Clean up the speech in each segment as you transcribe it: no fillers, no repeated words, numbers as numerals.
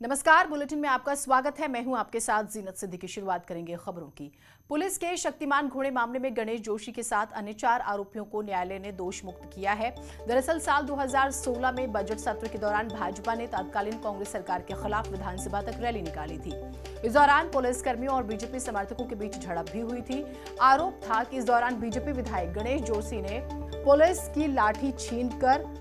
नमस्कार, बुलेटिन में आपका स्वागत है। मैं हूं आपके साथ जीनत सिद्दीकी। शुरुआत करेंगे खबरों की। पुलिस के शक्तिमान घोड़े मामले में गणेश जोशी के साथ अन्य 4 आरोपियों को न्यायालय ने दोष मुक्त किया है। दरअसल साल 2016 में बजट सत्र के दौरान भाजपा ने तत्कालीन कांग्रेस सरकार के खिलाफ विधानसभा तक रैली निकाली थी। इस दौरान पुलिसकर्मियों और बीजेपी समर्थकों के बीच झड़प भी हुई थी। आरोप था कि इस दौरान बीजेपी विधायक गणेश जोशी ने पुलिस की लाठी छीनकर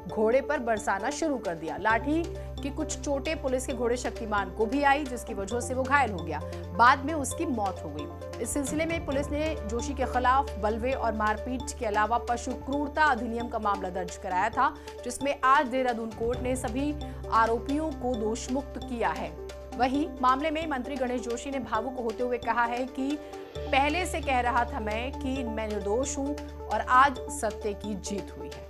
घोड़े पर बरसाना शुरू कर दिया। लाठी की कुछ चोटें पुलिस के घोड़े शक्तिमान को भी आई, जिसकी वजह से वो घायल हो गया। बाद में उसकी मौत हो गई। इस सिलसिले में पुलिस ने जोशी के खिलाफ बलवे और मारपीट के अलावा पशु क्रूरता अधिनियम का मामला दर्ज कराया था, जिसमें आज देहरादून कोर्ट ने सभी आरोपियों को दोष मुक्त किया है। वहीं मामले में मंत्री गणेश जोशी ने भावुक होते हुए कहा है कि पहले से कह रहा था मैं कि मैं निर्दोष हूं और आज सत्य की जीत हुई है।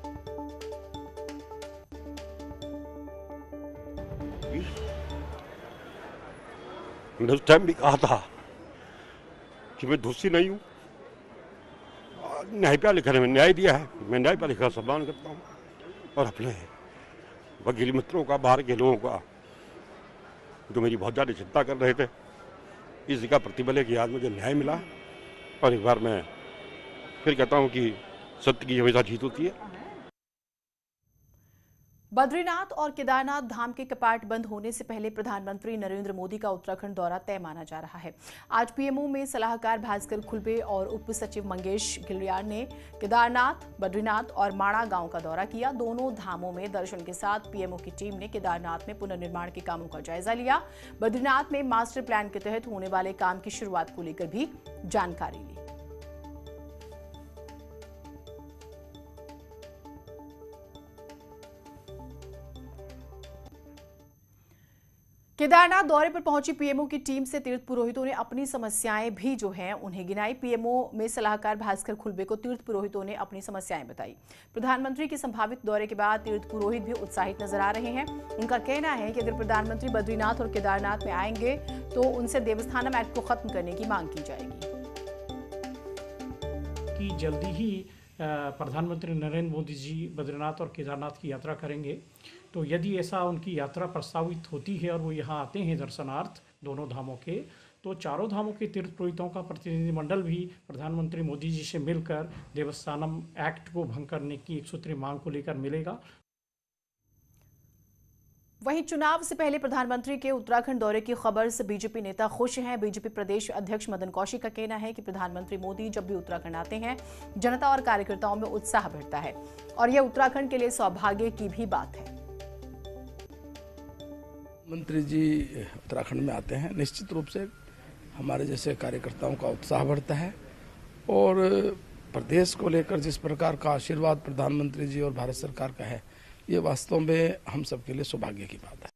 मैंने उस टाइम भी कहा था कि मैं दोषी नहीं हूँ। न्यायपालिका ने न्याय दिया है, मैं न्यायपालिका का सम्मान करता हूँ और अपने वकील मित्रों का, बाहर के लोगों का जो मेरी बहुत ज़्यादा चिंता कर रहे थे, इसी का प्रतिबल है कि आज मुझे न्याय मिला। और एक बार मैं फिर कहता हूँ कि सत्य की हमेशा जीत होती है। बद्रीनाथ और केदारनाथ धाम के कपाट बंद होने से पहले प्रधानमंत्री नरेंद्र मोदी का उत्तराखंड दौरा तय माना जा रहा है। आज पीएमओ में सलाहकार भास्कर खुलबे और उप सचिव मंगेश घिल्डियाल ने केदारनाथ, बद्रीनाथ और माणा गांव का दौरा किया। दोनों धामों में दर्शन के साथ पीएमओ की टीम ने केदारनाथ में पुनर्निर्माण के कामों का जायजा लिया। बद्रीनाथ में मास्टर प्लान के तहत होने वाले काम की शुरुआत को लेकर भी जानकारी ली। केदारनाथ दौरे पर पहुंची पीएमओ की टीम से तीर्थ पुरोहितों ने अपनी समस्याएं भी जो हैं उन्हें गिनाई। पीएमओ में सलाहकार भास्कर खुलबे को तीर्थ पुरोहितों ने अपनी समस्याएं बताई। प्रधानमंत्री के संभावित दौरे के बाद तीर्थ पुरोहित भी उत्साहित नजर आ रहे हैं। उनका कहना है कि अगर प्रधानमंत्री बद्रीनाथ और केदारनाथ में आएंगे तो उनसे देवस्थानम एक्ट को खत्म करने की मांग की जाएगी। कि जल्दी ही प्रधानमंत्री नरेंद्र मोदी जी बद्रीनाथ और केदारनाथ की यात्रा करेंगे, तो यदि ऐसा उनकी यात्रा प्रस्तावित होती है और वो यहाँ आते हैं दर्शनार्थ दोनों धामों के, तो चारों धामों के तीर्थ पुरोहितों का प्रतिनिधिमंडल भी प्रधानमंत्री मोदी जी से मिलकर देवस्थानम एक्ट को भंग करने की एक सूत्री मांग को लेकर मिलेगा। वहीं चुनाव से पहले प्रधानमंत्री के उत्तराखंड दौरे की खबर से बीजेपी नेता खुश हैं। बीजेपी प्रदेश अध्यक्ष मदन कौशिक का कहना है कि प्रधानमंत्री मोदी जब भी उत्तराखंड आते हैं, जनता और कार्यकर्ताओं में उत्साह बढ़ता है और यह उत्तराखंड के लिए सौभाग्य की भी बात है। मंत्री जी उत्तराखंड में आते हैं, निश्चित रूप से हमारे जैसे कार्यकर्ताओं का उत्साह बढ़ता है और प्रदेश को लेकर जिस प्रकार का आशीर्वाद प्रधानमंत्री जी और भारत सरकार का है, ये वास्तव में हम सबके लिए सौभाग्य की बात है।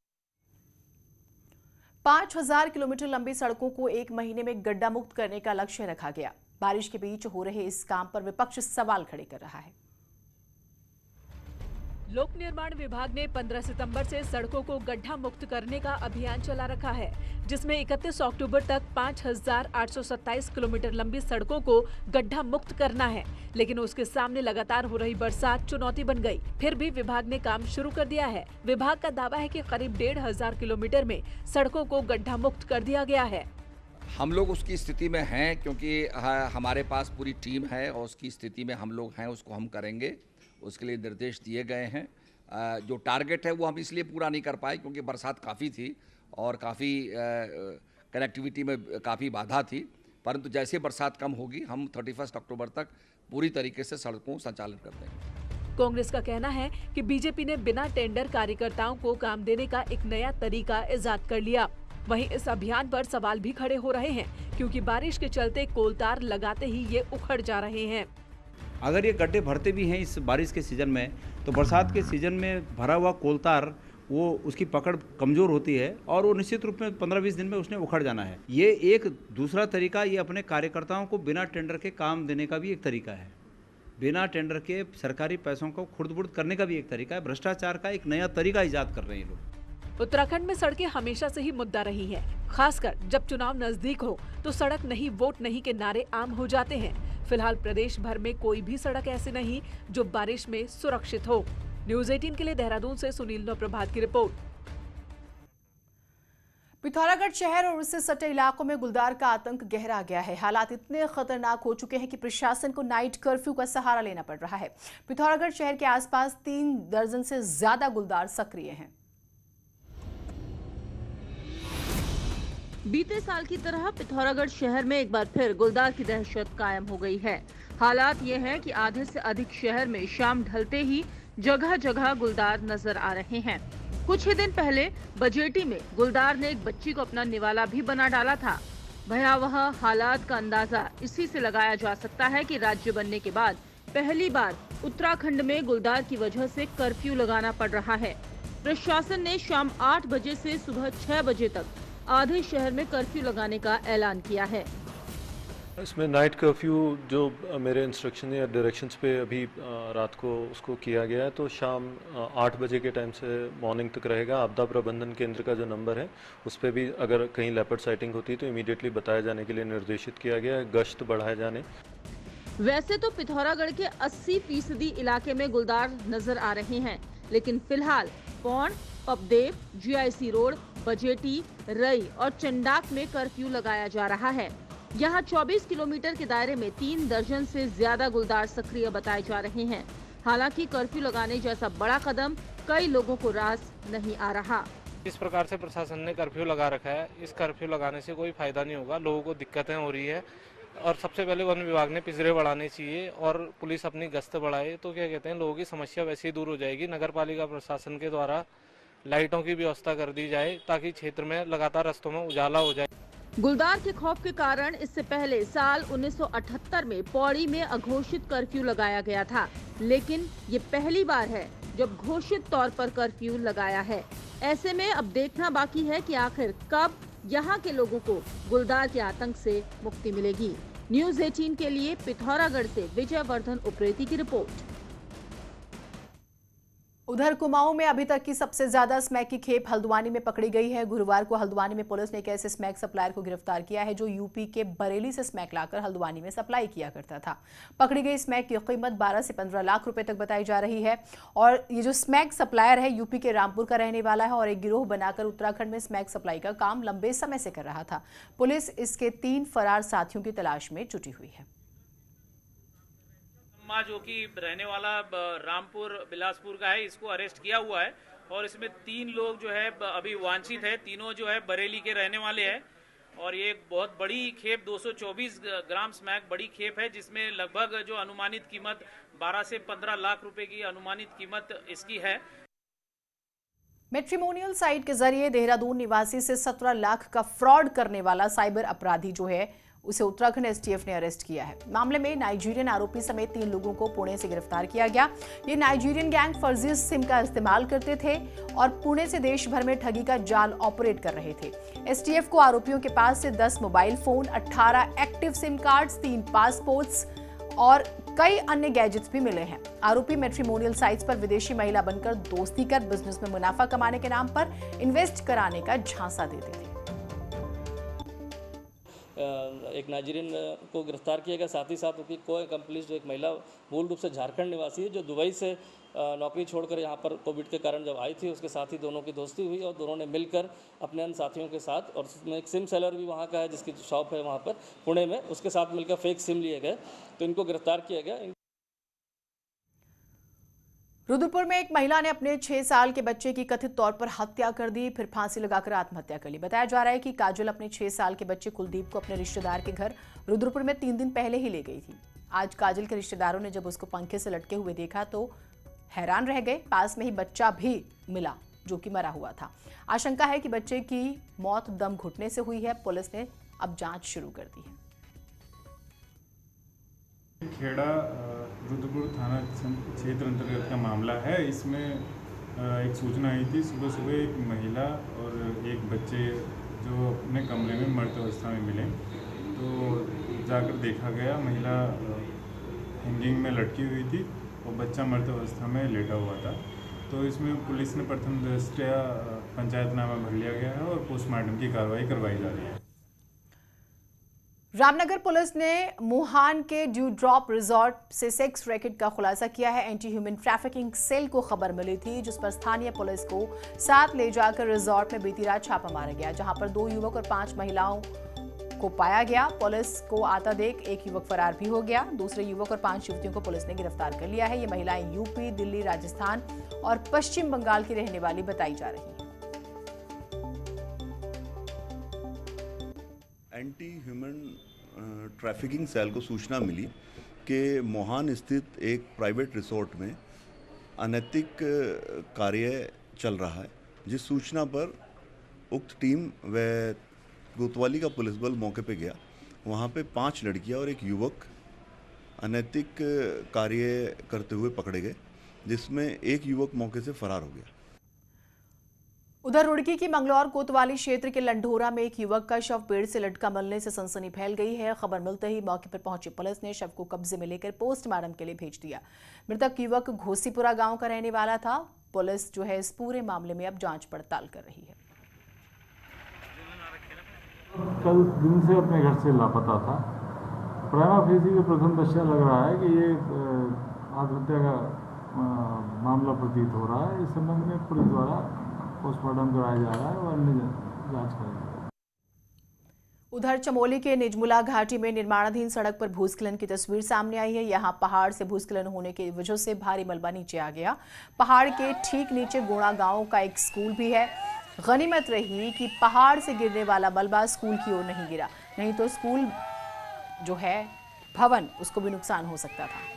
5000 किलोमीटर लंबी सड़कों को 1 महीने में गड्ढा मुक्त करने का लक्ष्य रखा गया। बारिश के बीच हो रहे इस काम पर विपक्ष सवाल खड़े कर रहा है। लोक निर्माण विभाग ने 15 सितंबर से सड़कों को गड्ढा मुक्त करने का अभियान चला रखा है, जिसमें 31 अक्टूबर तक 5827 किलोमीटर लंबी सड़कों को गड्ढा मुक्त करना है। लेकिन उसके सामने लगातार हो रही बरसात चुनौती बन गई। फिर भी विभाग ने काम शुरू कर दिया है। विभाग का दावा है कि करीब 1500 किलोमीटर में सड़कों को गड्ढा मुक्त कर दिया गया है। हम लोग उसकी स्थिति में हैं, क्योंकि हमारे पास पूरी टीम है और उसकी स्थिति में हम लोग हैं, उसको हम करेंगे। उसके लिए निर्देश दिए गए हैं। जो टारगेट है वो हम इसलिए पूरा नहीं कर पाए क्योंकि बरसात काफ़ी थी और काफ़ी कनेक्टिविटी में काफ़ी बाधा थी, परंतु जैसे बरसात कम होगी हम 31 अक्टूबर तक पूरी तरीके से सड़कों संचालित कर देंगे। कांग्रेस का कहना है कि बीजेपी ने बिना टेंडर कार्यकर्ताओं को काम देने का एक नया तरीका इजाद कर लिया। वहीं इस अभियान पर सवाल भी खड़े हो रहे हैं, क्योंकि बारिश के चलते कोलतार लगाते ही ये उखड़ जा रहे हैं। अगर ये गड्ढे भरते भी हैं इस बारिश के सीज़न में, तो बरसात के सीज़न में भरा हुआ कोलतार वो उसकी पकड़ कमज़ोर होती है और वो निश्चित रूप में 15-20 दिन में उसने उखड़ जाना है। ये एक दूसरा तरीका, ये अपने कार्यकर्ताओं को बिना टेंडर के काम देने का भी एक तरीका है। बिना टेंडर के सरकारी पैसों को खुर्द-बुर्द करने का भी एक तरीका है। भ्रष्टाचार का एक नया तरीका ईजाद कर रहे हैं लोग। उत्तराखंड में सड़कें हमेशा से ही मुद्दा रही हैं, खासकर जब चुनाव नजदीक हो तो सड़क नहीं वोट नहीं के नारे आम हो जाते हैं। फिलहाल प्रदेश भर में कोई भी सड़क ऐसी नहीं जो बारिश में सुरक्षित हो। न्यूज़ 18 के लिए देहरादून से सुनील नौप्रभात की रिपोर्ट। पिथौरागढ़ शहर और उससे सटे इलाकों में गुलदार का आतंक गहरा गया है। हालात इतने खतरनाक हो चुके हैं कि प्रशासन को नाइट कर्फ्यू का सहारा लेना पड़ रहा है। पिथौरागढ़ शहर के आसपास 3 दर्जन से ज्यादा गुलदार सक्रिय हैं। बीते साल की तरह पिथौरागढ़ शहर में एक बार फिर गुलदार की दहशत कायम हो गई है। हालात ये हैं कि आधे से अधिक शहर में शाम ढलते ही जगह जगह गुलदार नजर आ रहे हैं। कुछ ही दिन पहले बजेटी में गुलदार ने एक बच्ची को अपना निवाला भी बना डाला था। भयावह हालात का अंदाजा इसी से लगाया जा सकता है कि राज्य बनने के बाद पहली बार उत्तराखंड में गुलदार की वजह से कर्फ्यू लगाना पड़ रहा है। प्रशासन ने शाम 8 बजे से सुबह 6 बजे तक आधे शहर में कर्फ्यू लगाने का ऐलान किया है। इसमें नाइट कर्फ्यू जो मेरे इंस्ट्रक्शन या डायरेक्शंस पे अभी रात को उसको किया गया है, तो शाम 8 बजे के टाइम से मॉर्निंग तक रहेगा। आपदा प्रबंधन केंद्र का जो नंबर है उस पर भी अगर कहीं लेपर्ड साइटिंग होती है तो इमीडिएटली बताया जाने के लिए निर्देशित किया गया है, गश्त बढ़ाए जाने। वैसे तो पिथौरागढ़ के 80% इलाके में गुलदार नजर आ रहे हैं, लेकिन फिलहाल पौंड, पपदेव, GIC रोड, बजेटी, रई और चंडाक में कर्फ्यू लगाया जा रहा है। यहाँ 24 किलोमीटर के दायरे में 3 दर्जन से ज्यादा गुलदार सक्रिय बताए जा रहे हैं। हालांकि कर्फ्यू लगाने जैसा बड़ा कदम कई लोगों को रास नहीं आ रहा। इस प्रकार से प्रशासन ने कर्फ्यू लगा रखा है, इस कर्फ्यू लगाने से कोई फायदा नहीं होगा, लोगों को दिक्कतें हो रही है। और सबसे पहले वन विभाग ने पिंजरे बढ़ाने चाहिए और पुलिस अपनी गश्त बढ़ाए, तो क्या कहते हैं लोगों की समस्या वैसे ही दूर हो जाएगी। नगर पालिका प्रशासन के द्वारा लाइटों की व्यवस्था कर दी जाए ताकि क्षेत्र में लगातार रास्तों में उजाला हो जाए। गुलदार के खौफ के कारण इससे पहले साल 1978 में पौड़ी में अघोषित कर्फ्यू लगाया गया था, लेकिन ये पहली बार है जब घोषित तौर पर कर्फ्यू लगाया है। ऐसे में अब देखना बाकी है कि आखिर कब यहाँ के लोगों को गुलदार के आतंक से मुक्ति मिलेगी। न्यूज़ 18 के लिए पिथौरागढ़ से विजयवर्धन उप्रेती की रिपोर्ट। उधर कुमाऊं में अभी तक की सबसे ज्यादा स्मैक की खेप हल्द्वानी में पकड़ी गई है। गुरुवार को हल्द्वानी में पुलिस ने एक ऐसे स्मैक सप्लायर को गिरफ्तार किया है जो यूपी के बरेली से स्मैक लाकर हल्द्वानी में सप्लाई किया करता था। पकड़ी गई स्मैक की कीमत 12 से 15 लाख रुपए तक बताई जा रही है। और ये जो स्मैक सप्लायर है यूपी के रामपुर का रहने वाला है और एक गिरोह बनाकर उत्तराखंड में स्मैक सप्लाई का काम लंबे समय से कर रहा था। पुलिस इसके 3 फरार साथियों की तलाश में जुटी हुई है। जो कि रहने वाला रामपुर बिलासपुर का है, इसको अरेस्ट किया हुआ है और इसमें 3 लोग जो है अभी वांछित है। तीनों जो है बरेली के रहने वाले हैं और ये एक बहुत बड़ी खेप 224 ग्राम स्मैक बड़ी खेप है, जिसमें लगभग जो अनुमानित कीमत 12 से 15 लाख रुपए की अनुमानित कीमत इसकी है। मैट्रिमोनियल साइट के जरिए देहरादून निवासी से 17 लाख का फ्रॉड करने वाला साइबर अपराधी जो है उसे उत्तराखंड STF ने अरेस्ट किया है। मामले में नाइजीरियन आरोपी समेत 3 लोगों को पुणे से गिरफ्तार किया गया। ये नाइजीरियन गैंग फर्जी सिम का इस्तेमाल करते थे और पुणे से देश भर में ठगी का जाल ऑपरेट कर रहे थे। STF को आरोपियों के पास से 10 mobile phone, 18 active SIM cards, 3 passports और कई अन्य गैजेट्स भी मिले हैं। आरोपी मैट्रिमोनियल साइट्स पर विदेशी महिला बनकर दोस्ती कर बिजनेस में मुनाफा कमाने के नाम पर इन्वेस्ट कराने का झांसा देते थे। एक नाइजीरियन को गिरफ्तार किया गया, साथ ही साथ उसकी को एक्म्प्लिस जो एक महिला मूल रूप से झारखंड निवासी है जो दुबई से नौकरी छोड़कर यहाँ पर कोविड के कारण जब आई थी, उसके साथ ही दोनों की दोस्ती हुई और दोनों ने मिलकर अपने अन्य साथियों के साथ, और उसमें एक सिम सेलर भी वहाँ का है जिसकी शॉप है वहाँ पर पुणे में, उसके साथ मिलकर फेक सिम लिए गए, तो इनको गिरफ्तार किया गया। रुद्रपुर में एक महिला ने अपने 6 साल के बच्चे की कथित तौर पर हत्या कर दी, फिर फांसी लगाकर आत्महत्या कर ली। बताया जा रहा है कि काजल अपने 6 साल के बच्चे कुलदीप को अपने रिश्तेदार के घर रुद्रपुर में 3 दिन पहले ही ले गई थी। आज काजल के रिश्तेदारों ने जब उसको पंखे से लटके हुए देखा तो हैरान रह गए। पास में ही बच्चा भी मिला जो कि मरा हुआ था। आशंका है कि बच्चे की मौत दम घुटने से हुई है। पुलिस ने अब जांच शुरू कर दी है। खेड़ा रुद्रपुर थाना क्षेत्र अंतर्गत का मामला है। इसमें एक सूचना आई थी सुबह सुबह, एक महिला और एक बच्चे जो अपने कमरे में मृत अवस्था में मिले, तो जाकर देखा गया महिला हैंगिंग में लटकी हुई थी और बच्चा मृत अवस्था में लेटा हुआ था। तो इसमें पुलिस ने प्रथम दृष्टया पंचायतनामा भर लिया गया है और पोस्टमार्टम की कार्रवाई करवाई जा रही है। रामनगर पुलिस ने मुहान के ड्यू ड्रॉप रिजॉर्ट से सेक्स रैकेट का खुलासा किया है। एंटी ह्यूमन ट्रैफिकिंग सेल को खबर मिली थी, जिस पर स्थानीय पुलिस को साथ ले जाकर रिजॉर्ट में बीती रात छापा मारा गया, जहां पर 2 युवक और 5 महिलाओं को पाया गया। पुलिस को आता देख एक युवक फरार भी हो गया। दूसरे युवक और 5 युवतियों को पुलिस ने गिरफ्तार कर लिया है। ये महिलाएं यूपी, दिल्ली, राजस्थान और पश्चिम बंगाल की रहने वाली बताई जा रही हैं। एंटी ह्यूमन ट्रैफिकिंग सेल को सूचना मिली कि मोहान स्थित एक प्राइवेट रिसोर्ट में अनैतिक कार्य चल रहा है, जिस सूचना पर उक्त टीम व कोतवाली का पुलिस बल मौके पे गया। वहाँ पे 5 लड़कियाँ और एक युवक अनैतिक कार्य करते हुए पकड़े गए, जिसमें एक युवक मौके से फरार हो गया। उधर रुड़की की मंगलौर कोतवाली क्षेत्र के लंढोरा में एक युवक का शव पेड़ से लटका मिलने से सनसनी फैल गई है। खबर मिलते ही मौके पर पहुंची पुलिस ने शव को कब्जे में लेकर पोस्टमार्टम के लिए भेज दिया। मृतक युवक घोसीपुरा गांव का रहने वाला था। पुलिस जो है इस पूरे मामले में अब जांच पड़ताल कर रही है। कल दिन से अपने घर से लापता था। प्राइमा फेसी में प्रथम दृष्टया लग रहा है कि ये आत्महत्या का मामला प्रतीत हो रहा है। इस संबंध में पुलिस द्वारा पोस्टमार्टम कराया जा रहा है और अन्य जांच कराई। उधर चमोली के निजमुला घाटी में निर्माणाधीन सड़क पर भूस्खलन की तस्वीर सामने आई है। यहां पहाड़ से भूस्खलन होने की वजह से भारी मलबा नीचे आ गया। पहाड़ के ठीक नीचे गोड़ा गांव का एक स्कूल भी है। गनीमत रही कि पहाड़ से गिरने वाला मलबा स्कूल की ओर नहीं गिरा, नहीं तो स्कूल जो है भवन उसको भी नुकसान हो सकता था।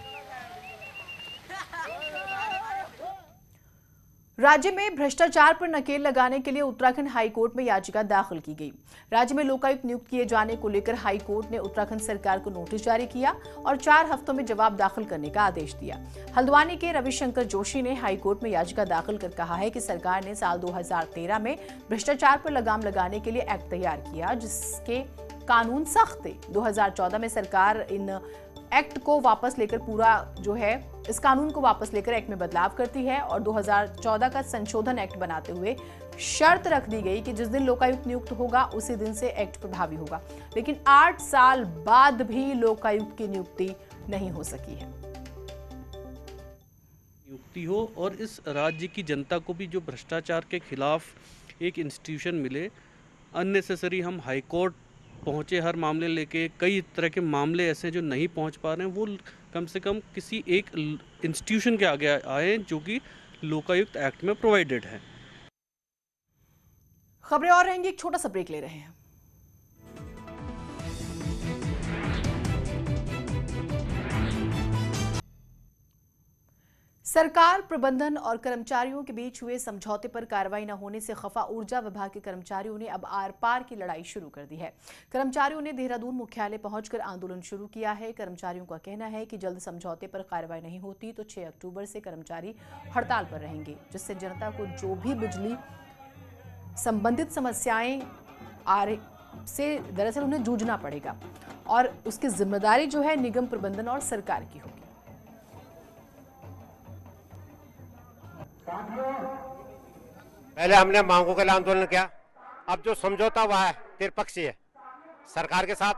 राज्य में भ्रष्टाचार पर नकेल लगाने के लिए उत्तराखंड हाईकोर्ट में याचिका दाखिल की गई। राज्य में लोकायुक्त नियुक्त किए जाने को लेकर हाईकोर्ट ने उत्तराखंड सरकार को नोटिस जारी किया और 4 हफ्तों में जवाब दाखिल करने का आदेश दिया। हल्द्वानी के रविशंकर जोशी ने हाईकोर्ट में याचिका दाखिल कर कहा है कि सरकार ने साल 2013 में भ्रष्टाचार पर लगाम लगाने के लिए एक्ट तैयार किया, जिसके कानून सख्त थे। 2014 में सरकार इन एक्ट को वापस लेकर इस कानून को वापस लेकर एक्ट में बदलाव करती है और 2014 का संशोधन एक्ट बनाते हुए शर्त रख दी गई कि जिस दिन लोकायुक्त नियुक्त होगा उसी दिन से एक्ट प्रभावी होगा। लेकिन 8 साल बाद भी लोकायुक्त की नियुक्ति नहीं हो सकी है। नियुक्ति हो और इस राज्य की जनता को भी जो भ्रष्टाचार के खिलाफ एक इंस्टीट्यूशन मिले। अननेसेसरी हम हाईकोर्ट पहुँचे हर मामले लेके, कई तरह के मामले ऐसे जो नहीं पहुँच पा रहे हैं, वो कम से कम किसी एक इंस्टीट्यूशन के आगे आए जो कि लोकायुक्त एक्ट में प्रोवाइडेड है। खबरें और रहेंगी, एक छोटा सा ब्रेक ले रहे हैं। सरकार, प्रबंधन और कर्मचारियों के बीच हुए समझौते पर कार्रवाई न होने से खफा ऊर्जा विभाग के कर्मचारियों ने अब आर पार की लड़ाई शुरू कर दी है। कर्मचारियों ने देहरादून मुख्यालय पहुंचकर आंदोलन शुरू किया है। कर्मचारियों का कहना है कि जल्द समझौते पर कार्रवाई नहीं होती तो 6 अक्टूबर से कर्मचारी हड़ताल पर रहेंगे, जिससे जनता को जो भी बिजली संबंधित समस्याएं से दरअसल उन्हें जूझना पड़ेगा और उसकी जिम्मेदारी जो है निगम प्रबंधन और सरकार की होगी। पहले हमने मांगों के लिए आंदोलन किया, अब जो समझौता हुआ है त्रिपक्षीय है, सरकार के साथ,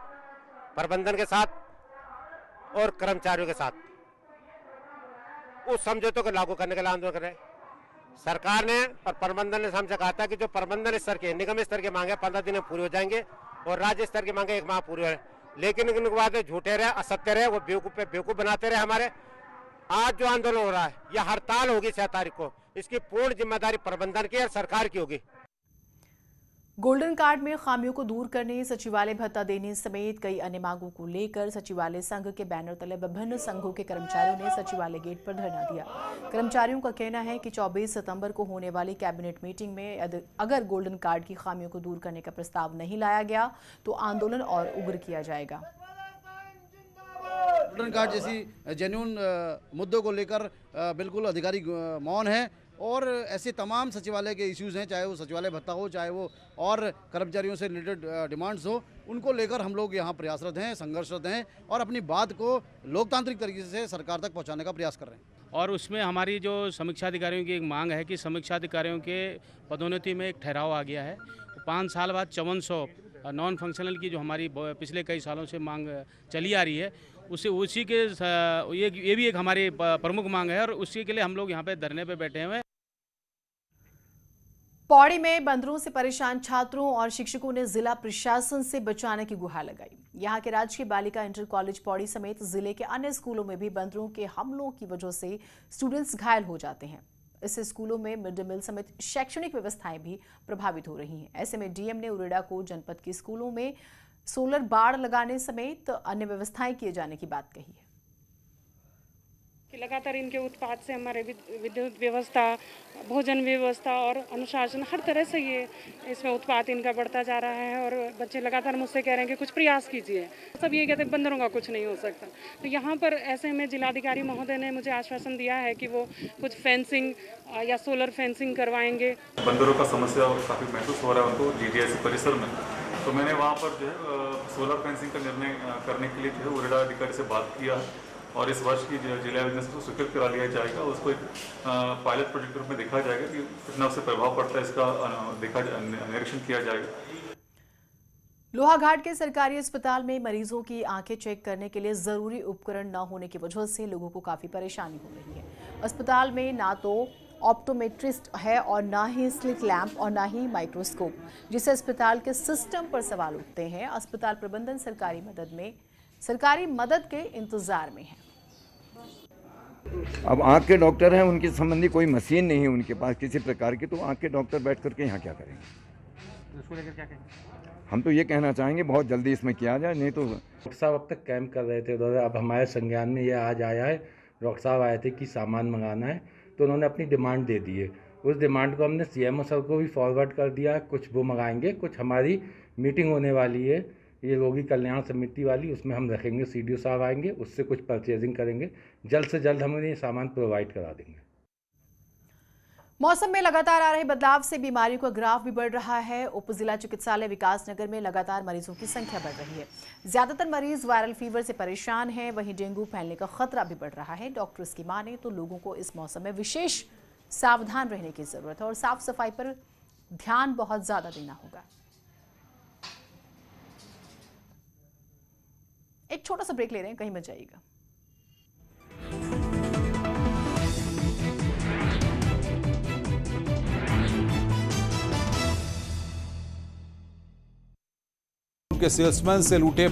प्रबंधन के साथ और कर्मचारियों के साथ, उस समझौते को लागू करने के लिए आंदोलन कर रहे हैं। सरकार ने और प्रबंधन ने हमसे कहा था कि जो प्रबंधन स्तर के, निगम स्तर की मांगे 15 दिन में पूरी हो जाएंगे और राज्य स्तर की मांगे 1 माह पूरी हो, लेकिन उनके बाद झूठे रहे, असत्य रहे, वो बेवकूफ पे बेवकूफ बनाते रहे हमारे। आज जो आंदोलन हो रहा है, यह हड़ताल होगी 6 तारीख को, इसकी पूर्ण जिम्मेदारी प्रबंधन की और सरकार की होगी। गोल्डन कार्ड में खामियों को दूर करने, सचिवालय भत्ता देने समेत कई अन्य मांगों को लेकर सचिवालय संघ के बैनर तले विभिन्न संघों के कर्मचारियों ने सचिवालय गेट पर धरना दिया। कर्मचारियों का कहना है कि 24 सितंबर को होने वाली कैबिनेट मीटिंग में अगर गोल्डन कार्ड की खामियों को दूर करने का प्रस्ताव नहीं लाया गया तो आंदोलन और उग्र किया जाएगा। गोल्डन कार्ड जैसी जेन्युइन मुद्दों को लेकर बिल्कुल अधिकारी मौन है और ऐसे तमाम सचिवालय के इश्यूज़ हैं, चाहे वो सचिवालय भत्ता हो, चाहे वो और कर्मचारियों से रिलेटेड डिमांड्स हो, उनको लेकर हम लोग यहाँ प्रयासरत हैं, संघर्षरत हैं और अपनी बात को लोकतांत्रिक तरीके से सरकार तक पहुँचाने का प्रयास कर रहे हैं। और उसमें हमारी जो समीक्षा अधिकारियों की एक मांग है कि समीक्षा अधिकारियों के पदोन्नति में एक ठहराव आ गया है। 5 साल बाद 5400 नॉन फंक्शनल की जो हमारी पिछले कई सालों से मांग चली आ रही है, उसी के ये भी एक हमारी प्रमुख मांग है और उसी के लिए हम लोग यहाँ पे धरने पे बैठे हुए हैं। पौड़ी में बंदरों से परेशान छात्रों और शिक्षकों ने जिला प्रशासन से बचाने की गुहार लगाई। यहां के राजकीय बालिका इंटर कॉलेज पौड़ी समेत जिले के अन्य स्कूलों में भी बंदरों के हमलों की वजह से स्टूडेंट्स घायल हो जाते हैं। इससे स्कूलों में मिड डे मील समेत शैक्षणिक व्यवस्थाएं भी प्रभावित हो रही हैं। ऐसे में डीएम ने उरेडा को जनपद के स्कूलों में सोलर बाड़ लगाने समेत अन्य व्यवस्थाएं किए जाने की बात कही है। कि लगातार इनके उत्पाद से हमारे विद्युत व्यवस्था, भोजन व्यवस्था और अनुशासन हर तरह से ये इसमें उत्पाद इनका बढ़ता जा रहा है और बच्चे लगातार मुझसे कह रहे हैं कि कुछ प्रयास कीजिए। सब ये कहते हैं बंदरों का कुछ नहीं हो सकता। तो यहाँ पर ऐसे में जिलाधिकारी महोदय ने मुझे आश्वासन दिया है कि वो कुछ फेंसिंग या सोलर फेंसिंग करवाएंगे। बंदरों का समस्या काफ़ी महसूस हो रहा है उनको GDIC परिसर में, तो मैंने वहाँ पर जो है सोलर फेंसिंग का निर्णय करने के लिए जो है उरेडा अधिकारी से बात किया और इस वर्ष की जिला बिजनेस को स्वीकृत करा लिया जाएगा। उसको एक पायलट प्रोजेक्ट रूप में देखा जाएगा कि कितना उससे प्रभाव पड़ता है, इसका निरीक्षण किया जाएगा। लोहाघाट के सरकारी अस्पताल में मरीजों की आंखें चेक करने के लिए जरूरी उपकरण न होने की वजह से लोगों को काफी परेशानी हो रही है। अस्पताल में ना तो ऑप्टोमेट्रिस्ट है और ना ही स्लिट लैंप और ना ही माइक्रोस्कोप, जिससे अस्पताल के सिस्टम पर सवाल उठते हैं। अस्पताल प्रबंधन सरकारी मदद के इंतजार में है। अब आंख के डॉक्टर हैं, उनके संबंधी कोई मशीन नहीं है उनके पास किसी प्रकार की, तो आंख के डॉक्टर बैठ करके यहाँ क्या करेंगे? इसको लेकर क्या कहेंगे? हम तो ये कहना चाहेंगे बहुत जल्दी इसमें किया जाए, नहीं तो डॉक्टर साहब अब तक कैंप कर रहे थे, अब हमारे संज्ञान में ये आज आया है। डॉक्टर साहब आए थे कि सामान मंगाना है, तो उन्होंने अपनी डिमांड दे दी है। उस डिमांड को हमने CMO सर को भी फॉरवर्ड कर दिया। कुछ वो मंगाएंगे, कुछ हमारी मीटिंग होने वाली है ये रोगी कल्याण समिति वाली, उसमें हम रखेंगे। CDO साहब आएंगे, उससे कुछ परचेजिंग करेंगे। जल्द से जल्द हम उन्हें सामान प्रोवाइड करा देंगे। मौसम में लगातार आ रहे बदलाव से बीमारियों का ग्राफ भी बढ़ रहा है। उप जिला चिकित्सालय विकासनगर में लगातार मरीजों की संख्या बढ़ रही है। ज्यादातर मरीज वायरल फीवर से परेशान हैं, वहीं डेंगू फैलने का खतरा भी बढ़ रहा है। डॉक्टर्स की माने तो लोगों को इस मौसम में विशेष सावधान रहने की जरूरत है और साफ सफाई पर ध्यान बहुत ज्यादा देना होगा। एक छोटा सा ब्रेक ले रहे हैं, कहीं मत जाइएगा। के सेल्समैन से लूटे